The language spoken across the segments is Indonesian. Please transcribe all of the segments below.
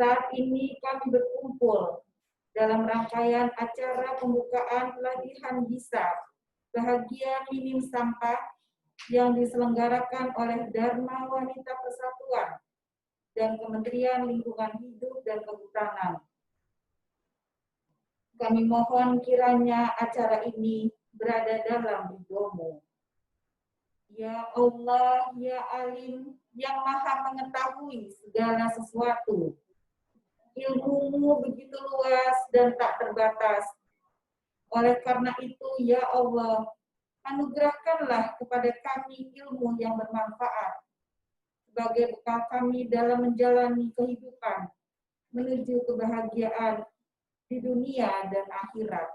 Saat ini kami berkumpul dalam rangkaian acara pembukaan pelatihan BISA Bahagia Minim Sampah yang diselenggarakan oleh Dharma Wanita Persatuan dan Kementerian Lingkungan Hidup dan Kehutanan. Kami mohon kiranya acara ini berada dalam ridho-Mu. Ya Allah, ya Alim, yang Maha mengetahui segala sesuatu. Ilmu-Mu begitu luas dan tak terbatas. Oleh karena itu, ya Allah, anugerahkanlah kepada kami ilmu yang bermanfaat sebagai bekal kami dalam menjalani kehidupan menuju kebahagiaan di dunia dan akhirat.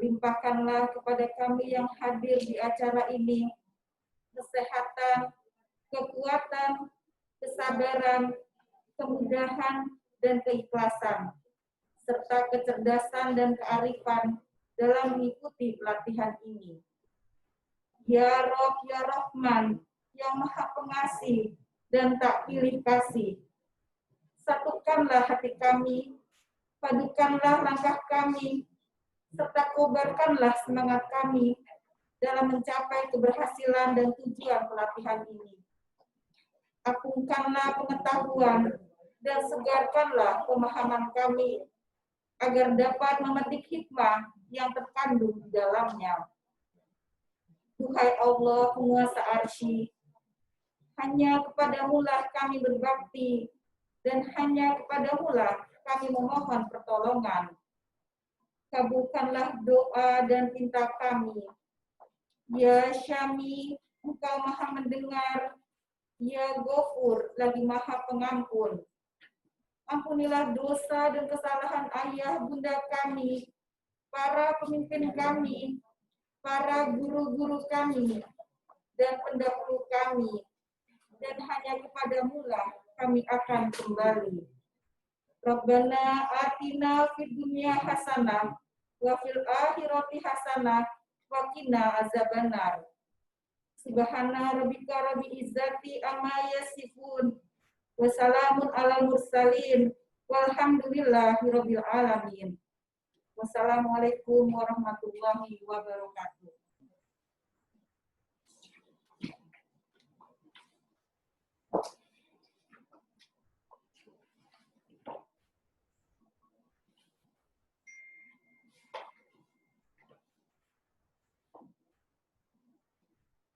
Limpahkanlah kepada kami yang hadir di acara ini kesehatan, kekuatan, kesabaran, kemudahan, dan keikhlasan, serta kecerdasan dan kearifan dalam mengikuti pelatihan ini. Ya Rob, ya Rahman, yang Maha Pengasih dan tak pilih kasih, satukanlah hati kami, padukanlah langkah kami, serta kobarkanlah semangat kami dalam mencapai keberhasilan dan tujuan pelatihan ini. Agungkanlah pengetahuan dan segarkanlah pemahaman kami agar dapat memetik hikmah yang terkandung di dalamnya. Duhai Allah, penguasa arsy, hanya kepadamu-lah kami berbakti dan hanya kepadamu-lah kami memohon pertolongan. Kabulkanlah doa dan pinta kami. Ya Syami, Engkau Maha mendengar. Ya Ghafur, lagi Maha pengampun. Ampunilah dosa dan kesalahan ayah bunda kami, para pemimpin kami, para guru-guru kami, dan pendahulu kami. Dan hanya kepadamu-lah kami akan kembali. Rabbana atina fid dunya hasanah wa fil akhirati hasanah wa qina azabannar. Subhana rabbika rabbil izzati amma yasifun wa salamun alal mursalin walhamdulillahi rabbil alamin. Wassalamualaikum warahmatullahi wabarakatuh.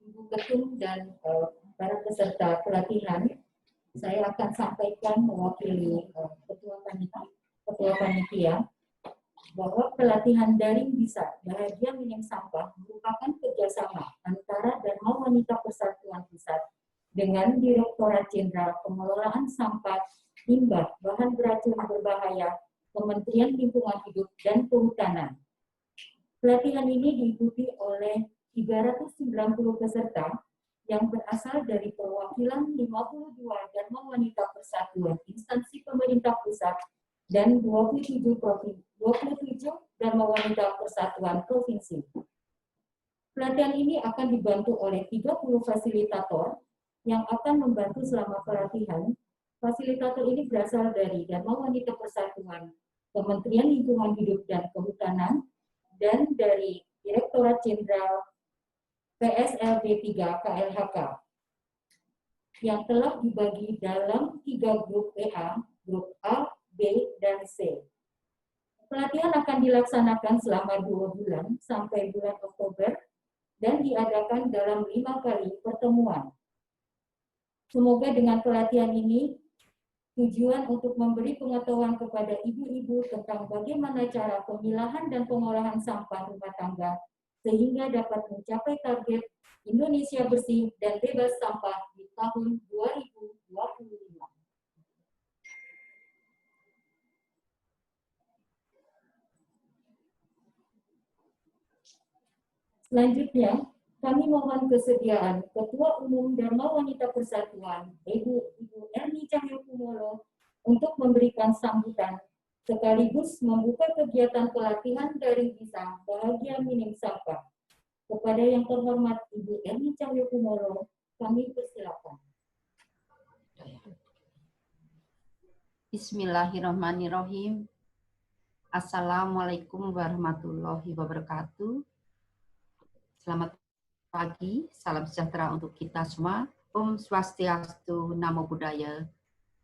Ibu Ketum dan para peserta pelatihan, saya akan sampaikan mewakili Ketua Panitia bahwa pelatihan daring BISA Bahagia Minim Sampah merupakan kerjasama antara Dharma Wanita Persatuan Pusat dengan Direktorat Jenderal Pengelolaan Sampah, Limbah, Bahan Beracun Berbahaya, Kementerian Lingkungan Hidup dan Kehutanan. Pelatihan ini diikuti oleh 390 peserta yang berasal dari perwakilan 52 Dharma Wanita Persatuan instansi pemerintah pusat dan 27 Dharma Wanita Persatuan provinsi. Pelatihan ini akan dibantu oleh 30 fasilitator yang akan membantu selama pelatihan. Fasilitator ini berasal dari Dharma Wanita Persatuan, Kementerian Lingkungan Hidup dan Kehutanan, dan dari Direktorat Jenderal PSLB 3 KLHK yang telah dibagi dalam 3 grup WA, grup A, B, dan C. Pelatihan akan dilaksanakan selama 2 bulan sampai bulan Oktober dan diadakan dalam 5 kali pertemuan. Semoga dengan pelatihan ini tujuan untuk memberi pengetahuan kepada ibu-ibu tentang bagaimana cara pemilahan dan pengolahan sampah rumah tangga sehingga dapat mencapai target Indonesia bersih dan bebas sampah di tahun 2025. Selanjutnya, kami mohon kesediaan Ketua Umum Dharma Wanita Persatuan, Ibu Erni Cahyokumolo, untuk memberikan sambutan sekaligus membuka kegiatan pelatihan dari BISA Bahagia Minim Sampah. Kepada yang terhormat Ibu Erni Cahyokumolo, kami persilakan. Bismillahirrahmanirrahim. Assalamualaikum warahmatullahi wabarakatuh. Selamat pagi, salam sejahtera untuk kita semua. Om Swastiastu, Namo Buddhaya,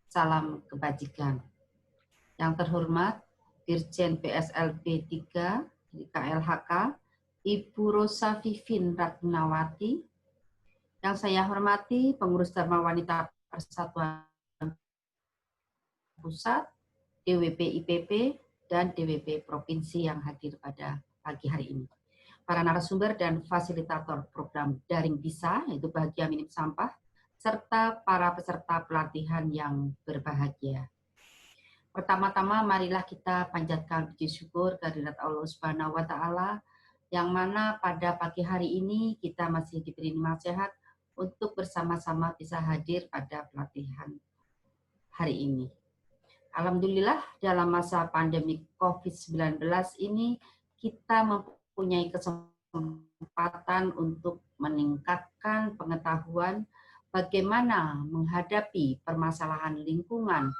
salam kebajikan. Yang terhormat, Dirjen PSLB 3 di KLHK, Ibu Rosa Vivin Ratnawati. Yang saya hormati, pengurus Dharma Wanita Persatuan Pusat, DWP IPP, dan DWP Provinsi yang hadir pada pagi hari ini. Para narasumber dan fasilitator program Daring Bisa, yaitu Bahagia Minim Sampah, serta para peserta pelatihan yang berbahagia. Pertama-tama marilah kita panjatkan puji syukur kehadirat Allah Subhanahu wa taala yang mana pada pagi hari ini kita masih diberi nikmat sehat untuk bersama-sama bisa hadir pada pelatihan hari ini. Alhamdulillah dalam masa pandemi COVID-19 ini kita mempunyai kesempatan untuk meningkatkan pengetahuan bagaimana menghadapi permasalahan lingkungan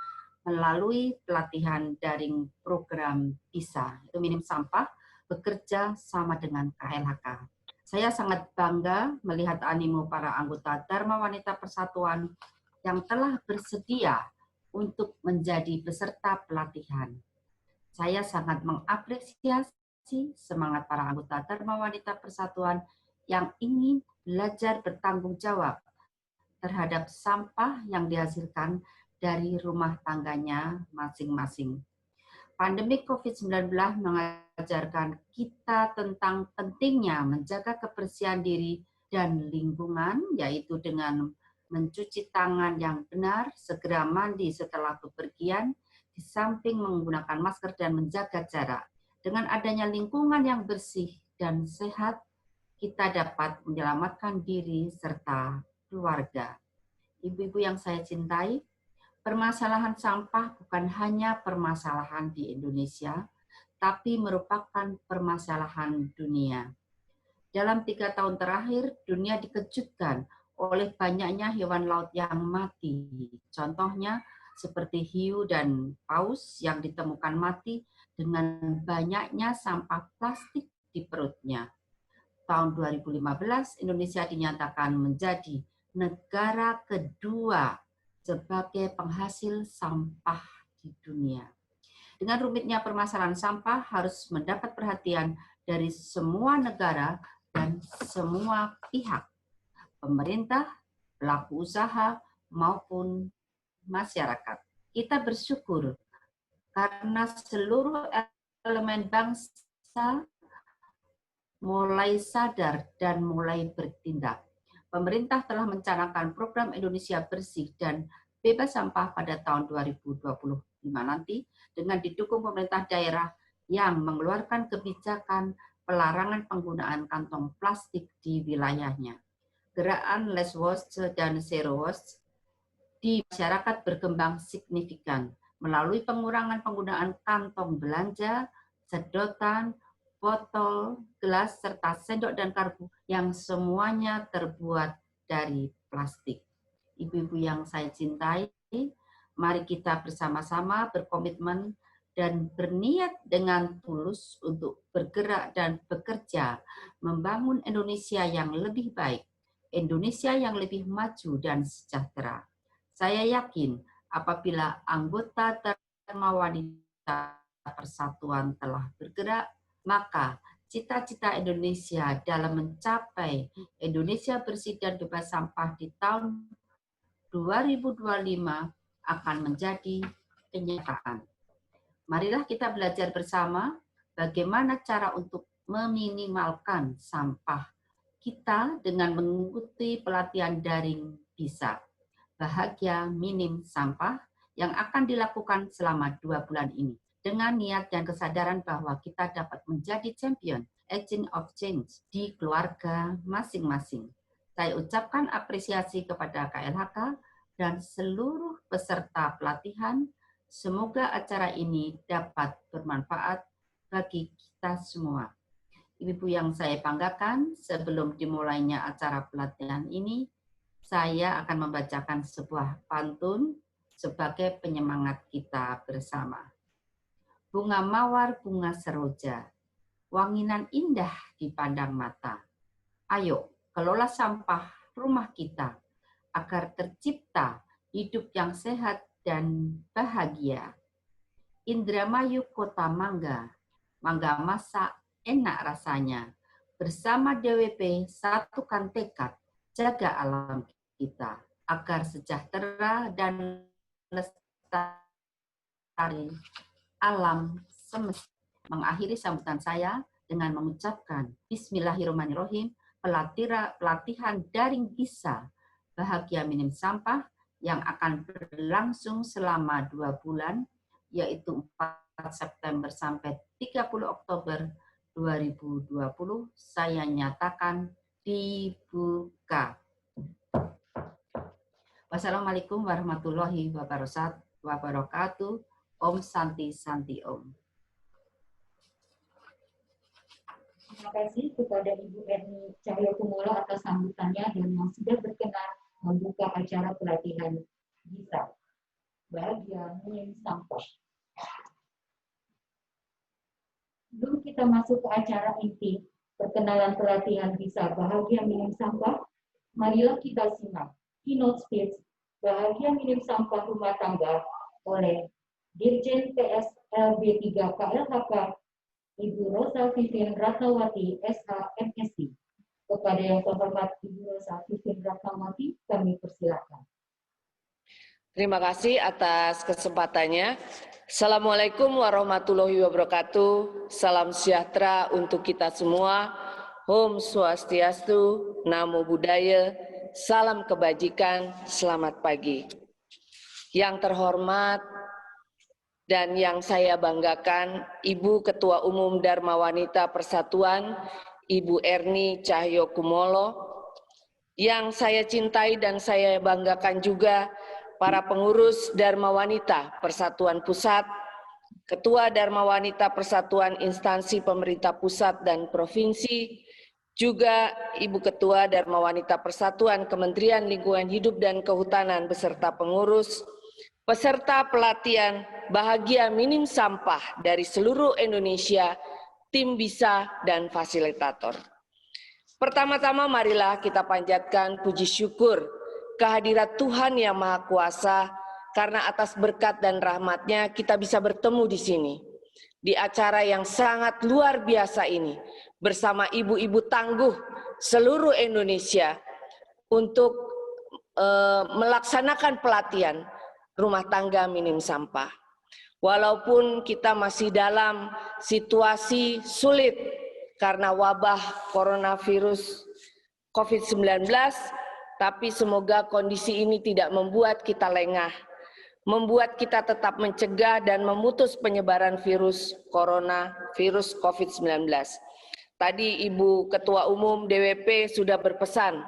melalui pelatihan daring program BISA, itu Minim Sampah, bekerja sama dengan KLHK. Saya sangat bangga melihat animo para anggota Dharma Wanita Persatuan yang telah bersedia untuk menjadi peserta pelatihan. Saya sangat mengapresiasi semangat para anggota Dharma Wanita Persatuan yang ingin belajar bertanggung jawab terhadap sampah yang dihasilkan dari rumah tangganya masing-masing. Pandemi COVID-19 mengajarkan kita tentang pentingnya menjaga kebersihan diri dan lingkungan, yaitu dengan mencuci tangan yang benar, segera mandi setelah bepergian, di samping menggunakan masker dan menjaga jarak. Dengan adanya lingkungan yang bersih dan sehat, kita dapat menyelamatkan diri serta keluarga. Ibu-ibu yang saya cintai, permasalahan sampah bukan hanya permasalahan di Indonesia, tapi merupakan permasalahan dunia. Dalam 3 tahun terakhir, dunia dikejutkan oleh banyaknya hewan laut yang mati. Contohnya seperti hiu dan paus yang ditemukan mati dengan banyaknya sampah plastik di perutnya. Tahun 2015, Indonesia dinyatakan menjadi negara kedua sebagai penghasil sampah di dunia. Dengan rumitnya permasalahan sampah harus mendapat perhatian dari semua negara dan semua pihak, pemerintah, pelaku usaha, maupun masyarakat. Kita bersyukur karena seluruh elemen bangsa mulai sadar dan mulai bertindak. Pemerintah telah mencanangkan program Indonesia Bersih dan Bebas Sampah pada tahun 2025 nanti dengan didukung pemerintah daerah yang mengeluarkan kebijakan pelarangan penggunaan kantong plastik di wilayahnya. Gerakan Less Waste dan Zero Waste di masyarakat berkembang signifikan melalui pengurangan penggunaan kantong belanja, sedotan, botol, gelas, serta sendok dan karbu yang semuanya terbuat dari plastik. Ibu-ibu yang saya cintai, mari kita bersama-sama berkomitmen dan berniat dengan tulus untuk bergerak dan bekerja membangun Indonesia yang lebih baik, Indonesia yang lebih maju dan sejahtera. Saya yakin apabila anggota Dharma Wanita Persatuan telah bergerak, maka cita-cita Indonesia dalam mencapai Indonesia bersih dan bebas sampah di tahun 2025 akan menjadi kenyataan. Marilah kita belajar bersama bagaimana cara untuk meminimalkan sampah kita dengan mengikuti pelatihan daring bisa. Bahagia Minim Sampah yang akan dilakukan selama 2 bulan ini. Dengan niat dan kesadaran bahwa kita dapat menjadi champion, agent of change di keluarga masing-masing. Saya ucapkan apresiasi kepada KLHK dan seluruh peserta pelatihan. Semoga acara ini dapat bermanfaat bagi kita semua. Ibu yang saya banggakan, sebelum dimulainya acara pelatihan ini, saya akan membacakan sebuah pantun sebagai penyemangat kita bersama. Bunga mawar, bunga seroja, wanginan indah dipandang mata. Ayo, kelola sampah rumah kita agar tercipta hidup yang sehat dan bahagia. Indramayu Kota Mangga, mangga masak enak rasanya. Bersama DWP satukan tekad, jaga alam kita agar sejahtera dan lestari alam semesta. Mengakhiri sambutan saya dengan mengucapkan Bismillahirrahmanirrahim, pelatihan daring bisa bahagia minim sampah yang akan berlangsung selama 2 bulan, yaitu 4 September sampai 30 Oktober 2020, saya nyatakan dibuka. Wassalamualaikum warahmatullahi wabarakatuh. Om Santi Santi Om. Terima kasih kepada Ibu Erni Cahyokumolo atas sambutannya dan yang sudah berkenan membuka acara pelatihan bisa bahagia minim sampah. Sebelum kita masuk ke acara inti perkenalan pelatihan bisa bahagia minim sampah, marilah kita simak keynote speech bahagia minim sampah rumah tangga oleh Dirjen PSLB 3 KLHK Ibu Rosa Vivien Ratnawati SH MSc. Kepada yang terhormat Ibu Rosa Vivien Ratnawati, kami persilakan. Terima kasih atas kesempatannya. Assalamualaikum warahmatullahi wabarakatuh. Salam sejahtera untuk kita semua. Om Swastiastu, Namo Buddhaya, salam kebajikan, selamat pagi. Yang terhormat dan yang saya banggakan, Ibu Ketua Umum Dharma Wanita Persatuan, Ibu Erni Cahyokumolo. Yang saya cintai dan saya banggakan juga, para pengurus Dharma Wanita Persatuan Pusat, Ketua Dharma Wanita Persatuan Instansi Pemerintah Pusat dan Provinsi, juga Ibu Ketua Dharma Wanita Persatuan Kementerian Lingkungan Hidup dan Kehutanan beserta pengurus, peserta pelatihan bahagia minim sampah dari seluruh Indonesia, tim bisa dan fasilitator. Pertama-tama marilah kita panjatkan puji syukur kehadirat Tuhan Yang Maha Kuasa, karena atas berkat dan rahmat-Nya kita bisa bertemu di sini, di acara yang sangat luar biasa ini, bersama ibu-ibu tangguh seluruh Indonesia untuk melaksanakan pelatihan rumah tangga minim sampah. Walaupun kita masih dalam situasi sulit karena wabah coronavirus COVID-19, tapi semoga kondisi ini tidak membuat kita lengah, membuat kita tetap mencegah dan memutus penyebaran virus corona, virus COVID-19. Tadi Ibu Ketua Umum DWP sudah berpesan,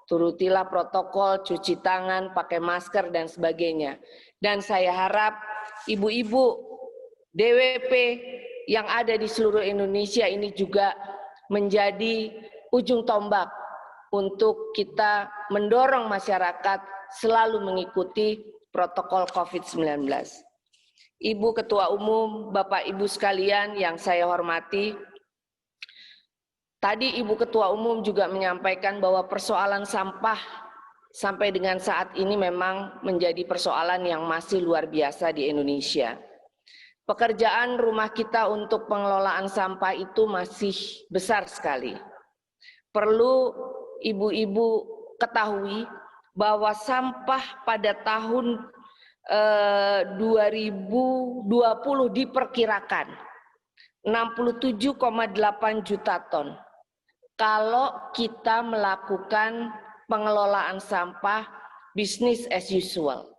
turutilah protokol, cuci tangan, pakai masker, dan sebagainya. Dan saya harap ibu-ibu DWP yang ada di seluruh Indonesia ini juga menjadi ujung tombak untuk kita mendorong masyarakat selalu mengikuti protokol COVID-19. Ibu Ketua Umum, Bapak Ibu sekalian yang saya hormati, tadi Ibu Ketua Umum juga menyampaikan bahwa persoalan sampah sampai dengan saat ini memang menjadi persoalan yang masih luar biasa di Indonesia. Pekerjaan rumah kita untuk pengelolaan sampah itu masih besar sekali. Perlu ibu-ibu ketahui bahwa sampah pada tahun 2020 diperkirakan 67,8 juta ton. Kalau kita melakukan pengelolaan sampah business as usual.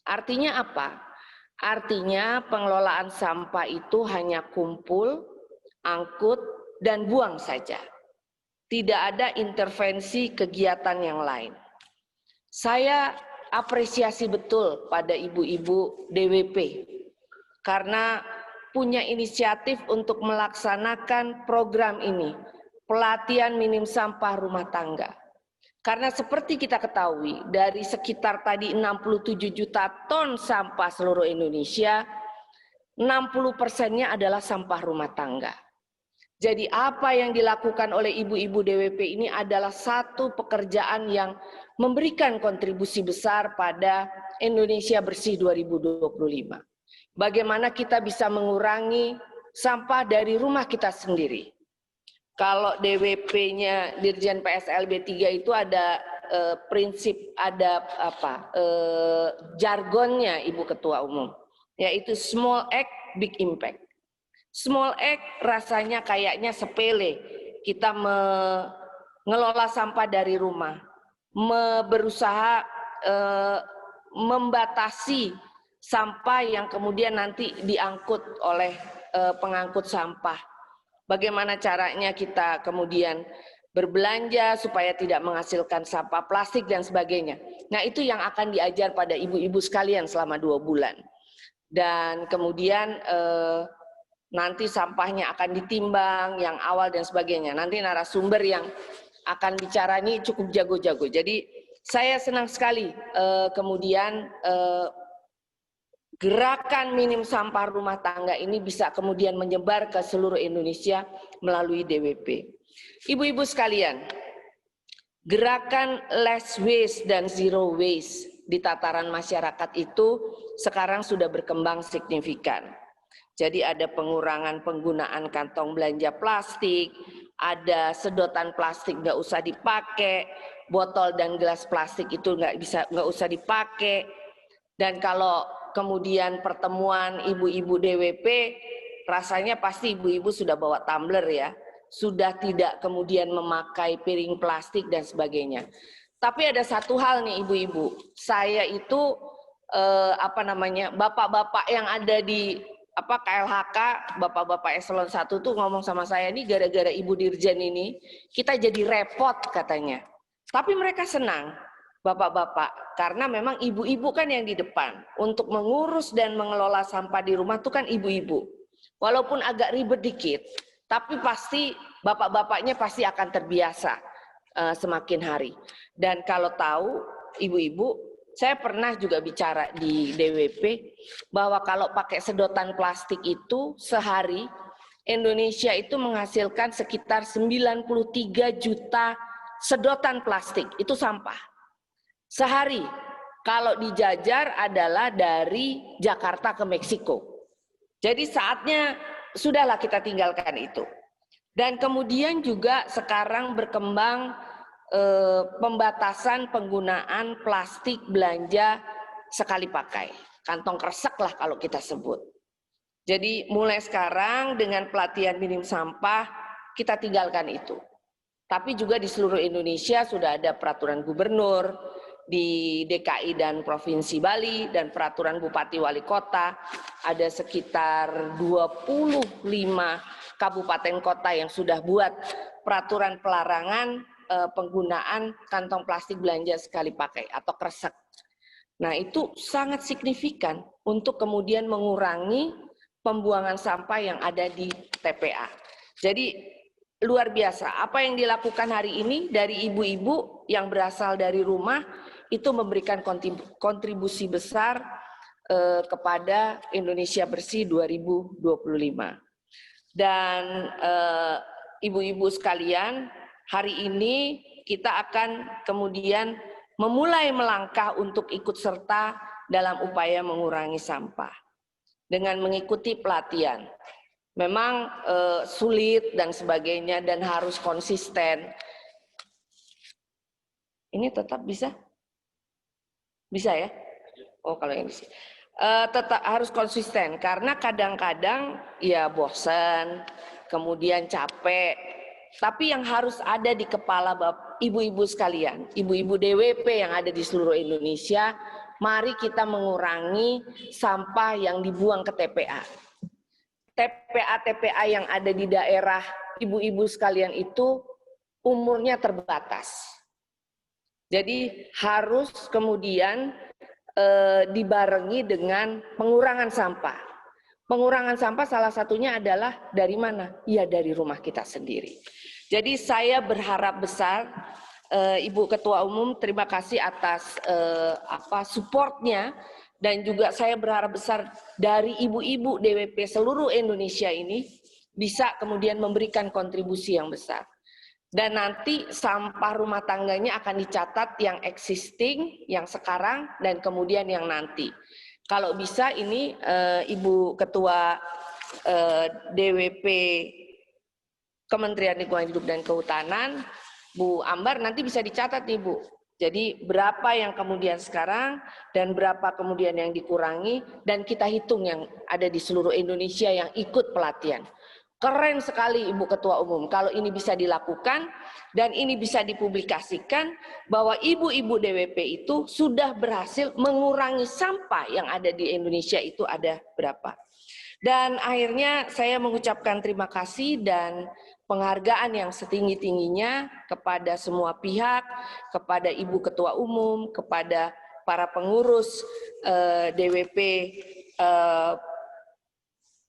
Artinya apa? Artinya pengelolaan sampah itu hanya kumpul, angkut, dan buang saja. Tidak ada intervensi kegiatan yang lain. Saya apresiasi betul pada ibu-ibu DWP karena punya inisiatif untuk melaksanakan program ini, pelatihan minim sampah rumah tangga. Karena seperti kita ketahui, dari sekitar tadi 67 juta ton sampah seluruh Indonesia, 60%-nya adalah sampah rumah tangga. Jadi apa yang dilakukan oleh ibu-ibu DWP ini adalah satu pekerjaan yang memberikan kontribusi besar pada Indonesia Bersih 2025. Bagaimana kita bisa mengurangi sampah dari rumah kita sendiri. Kalau DWP-nya Dirjen PSLB 3 itu ada prinsip, ada jargonnya Ibu Ketua Umum, yaitu small act, big impact. Small act rasanya kayaknya sepele, kita mengelola sampah dari rumah, berusaha membatasi sampah yang kemudian nanti diangkut oleh pengangkut sampah. Bagaimana caranya kita kemudian berbelanja supaya tidak menghasilkan sampah plastik dan sebagainya. Nah, itu yang akan diajar pada ibu-ibu sekalian selama 2 bulan. Dan kemudian nanti sampahnya akan ditimbang yang awal dan sebagainya. Nanti narasumber yang akan bicara ini cukup jago-jago. Jadi saya senang sekali kemudian gerakan minim sampah rumah tangga ini bisa kemudian menyebar ke seluruh Indonesia melalui DWP. Ibu-ibu sekalian, gerakan less waste dan zero waste di tataran masyarakat itu sekarang sudah berkembang signifikan. Jadi ada pengurangan penggunaan kantong belanja plastik, ada sedotan plastik nggak usah dipakai, botol dan gelas plastik itu nggak usah dipakai. Dan kalau kemudian pertemuan ibu-ibu DWP, rasanya pasti ibu-ibu sudah bawa tumbler ya, sudah tidak kemudian memakai piring plastik dan sebagainya. Tapi ada satu hal nih ibu-ibu, saya itu bapak-bapak yang ada di KLHK, bapak-bapak eselon 1 tuh ngomong sama saya, nih gara-gara Ibu Dirjen ini kita jadi repot katanya. Tapi mereka senang, bapak-bapak, karena memang ibu-ibu kan yang di depan. Untuk mengurus dan mengelola sampah di rumah itu kan ibu-ibu. Walaupun agak ribet dikit, tapi pasti bapak-bapaknya pasti akan terbiasa semakin hari. Dan kalau tahu ibu-ibu, saya pernah juga bicara di DWP bahwa kalau pakai sedotan plastik itu sehari Indonesia itu menghasilkan sekitar 93 juta sedotan plastik, itu sampah. Sehari, kalau dijajar adalah dari Jakarta ke Meksiko. Jadi saatnya sudahlah kita tinggalkan itu. Dan kemudian juga sekarang berkembang pembatasan penggunaan plastik belanja sekali pakai. Kantong kresek lah kalau kita sebut. Jadi mulai sekarang dengan pelatihan minim sampah, kita tinggalkan itu. Tapi juga di seluruh Indonesia sudah ada peraturan gubernur, di DKI dan Provinsi Bali, dan peraturan Bupati Wali Kota, ada sekitar 25 kabupaten kota yang sudah buat peraturan pelarangan penggunaan kantong plastik belanja sekali pakai atau kresek. Nah, itu sangat signifikan untuk kemudian mengurangi pembuangan sampah yang ada di TPA. Jadi luar biasa apa yang dilakukan hari ini dari ibu-ibu yang berasal dari rumah itu memberikan kontribusi besar kepada Indonesia Bersih 2025. Dan ibu-ibu sekalian, hari ini kita akan kemudian memulai melangkah untuk ikut serta dalam upaya mengurangi sampah dengan mengikuti pelatihan. Memang sulit dan sebagainya dan harus konsisten. Ini tetap bisa? Bisa ya? Oh, kalau ini sih. Tetap harus konsisten karena kadang-kadang ya bosan, kemudian capek. Tapi yang harus ada di kepala ibu-ibu sekalian, ibu-ibu DWP yang ada di seluruh Indonesia, mari kita mengurangi sampah yang dibuang ke TPA. TPA yang ada di daerah ibu-ibu sekalian itu umurnya terbatas. Jadi harus kemudian dibarengi dengan pengurangan sampah. Pengurangan sampah salah satunya adalah dari mana? Ya dari rumah kita sendiri. Jadi saya berharap besar Ibu Ketua Umum, terima kasih atas supportnya, dan juga saya berharap besar dari ibu-ibu DWP seluruh Indonesia ini bisa kemudian memberikan kontribusi yang besar. Dan nanti sampah rumah tangganya akan dicatat yang existing, yang sekarang, dan kemudian yang nanti. Kalau bisa ini Ibu Ketua DWP Kementerian Lingkungan Hidup dan Kehutanan, Bu Ambar, nanti bisa dicatat nih Bu. Jadi berapa yang kemudian sekarang dan berapa kemudian yang dikurangi, dan kita hitung yang ada di seluruh Indonesia yang ikut pelatihan. Keren sekali Ibu Ketua Umum kalau ini bisa dilakukan dan ini bisa dipublikasikan bahwa ibu-ibu DWP itu sudah berhasil mengurangi sampah yang ada di Indonesia itu ada berapa. Dan akhirnya saya mengucapkan terima kasih dan penghargaan yang setinggi-tingginya kepada semua pihak, kepada Ibu Ketua Umum, kepada para pengurus DWP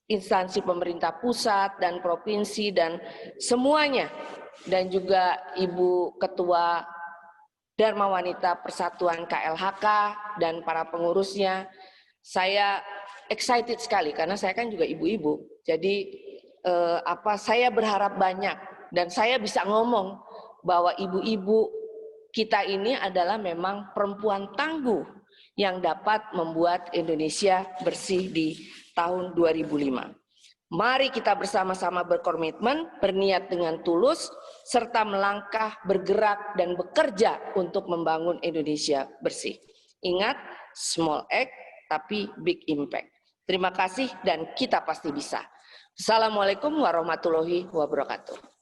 instansi pemerintah pusat dan provinsi dan semuanya, dan juga Ibu Ketua Dharma Wanita Persatuan KLHK dan para pengurusnya. Saya excited sekali karena saya kan juga ibu-ibu. Jadi saya berharap banyak dan saya bisa ngomong bahwa ibu-ibu kita ini adalah memang perempuan tangguh yang dapat membuat Indonesia bersih di tahun 2005. Mari kita bersama-sama berkomitmen, berniat dengan tulus, serta melangkah, bergerak, dan bekerja untuk membangun Indonesia bersih. Ingat, small act, tapi big impact. Terima kasih dan kita pasti bisa. Assalamualaikum warahmatullahi wabarakatuh.